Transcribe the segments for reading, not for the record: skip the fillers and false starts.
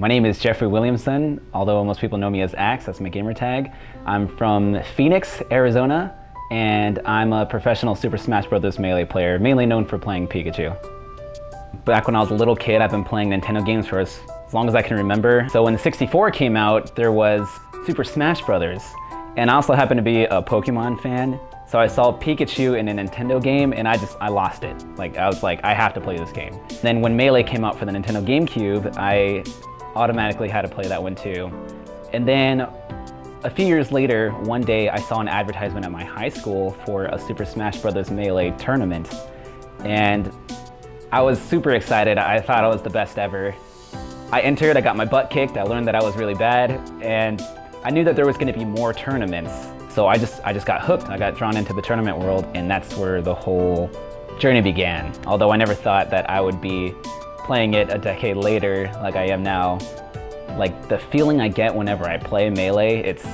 My name is Jeffrey Williamson, although most people know me as Axe, that's my gamer tag. I'm from Phoenix, Arizona, and I'm a professional Super Smash Bros. Melee player, mainly known for playing Pikachu. Back when I was a little kid, I've been playing Nintendo games for as long as I can remember. So when the 64 came out, there was Super Smash Bros. And I also happen to be a Pokemon fan. So I saw Pikachu in a Nintendo game and I lost it. I was like, I have to play this game. Then when Melee came out for the Nintendo GameCube, I automatically had to play that one too. And then a few years later, one day I saw an advertisement at my high school for a Super Smash Bros. Melee tournament. And I was super excited. I thought I was the best ever. I entered, I got my butt kicked, I learned that I was really bad, and I knew that there was gonna be more tournaments. So I just got hooked. I got drawn into the tournament world, and that's where the whole journey began. Although I never thought that I would be playing it a decade later like I am now. Like, the feeling I get whenever I play Melee, it's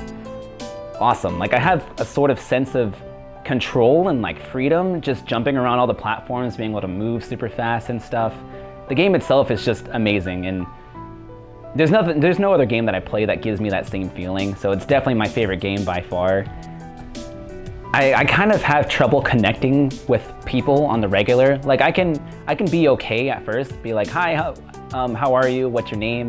awesome. I have a sort of sense of control and freedom, just jumping around all the platforms, being able to move super fast and stuff. The game itself is just amazing, and there's no other game that I play that gives me that same feeling, so it's definitely my favorite game by far. I kind of have trouble connecting with people on the regular. I can be okay at first, be like, hi, how are you, what's your name?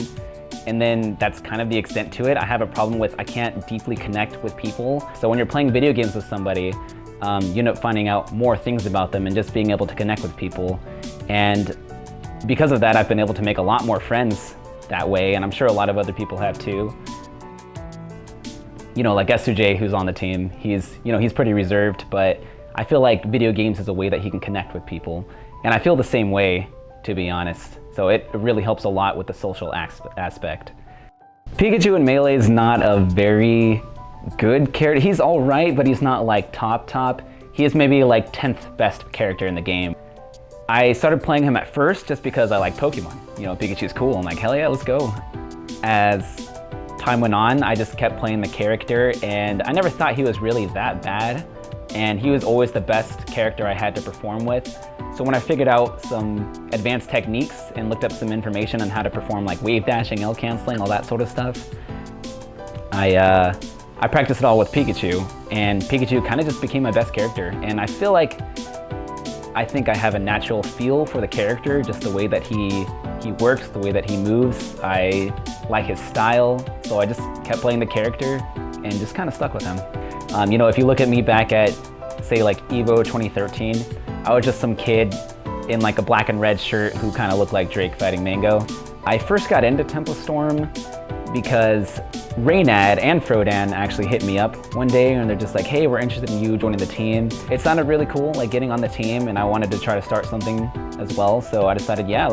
And then that's kind of the extent to it. I have a problem with, I can't deeply connect with people. So when you're playing video games with somebody, you end up finding out more things about them and just being able to connect with people. And because of that, I've been able to make a lot more friends that way, and I'm sure a lot of other people have too. Like SUJ, who's on the team, he's pretty reserved, but I feel like video games is a way that he can connect with people. And I feel the same way, to be honest. So it really helps a lot with the social aspect. Pikachu in Melee is not a very good character. He's all right, but he's not top. He is maybe 10th best character in the game. I started playing him at first just because I like Pokemon. Pikachu's cool. I'm like, hell yeah, let's go. As time went on, I just kept playing the character, and I never thought he was really that bad. And he was always the best character I had to perform with. So when I figured out some advanced techniques and looked up some information on how to perform wave dashing, L canceling, all that sort of stuff, I practiced it all with Pikachu, and Pikachu kind of just became my best character. And I feel like I think I have a natural feel for the character, just the way that he works, the way that he moves. I like his style, so I just kept playing the character and just kind of stuck with him. If you look at me back at, say, Evo 2013, I was just some kid in a black and red shirt who kind of looked like Drake fighting Mango. I first got into Temple Storm because Reynad and Frodan actually hit me up one day, and they're just like, hey, we're interested in you joining the team. It sounded really cool, getting on the team, and I wanted to try to start something as well. So I decided, yeah,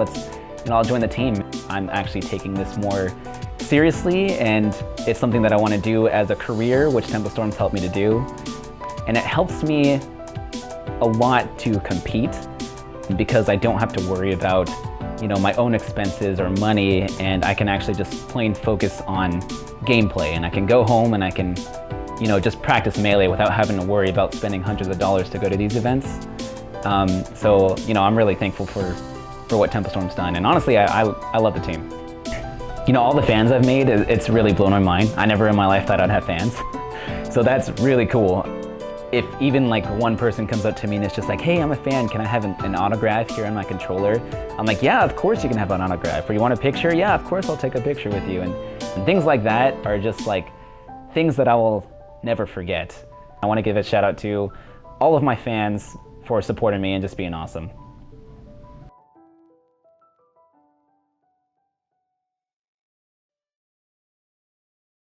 I'll join the team. I'm actually taking this more seriously, and it's something that I want to do as a career, which Temple Storm's helped me to do. And it helps me a lot to compete because I don't have to worry about my own expenses or money, and I can actually just plain focus on gameplay, and I can go home and I can just practice Melee without having to worry about spending hundreds of dollars to go to these events. So I'm really thankful for what Temple Storm's done, and honestly I love the team. All the fans I've made, it's really blown my mind. I never in my life thought I'd have fans, so that's really cool. If even one person comes up to me and it's just like, hey, I'm a fan, can I have an autograph here on my controller? I'm like, yeah, of course you can have an autograph. Or you want a picture? Yeah, of course I'll take a picture with you. And things like that are just things that I will never forget. I want to give a shout out to all of my fans for supporting me and just being awesome.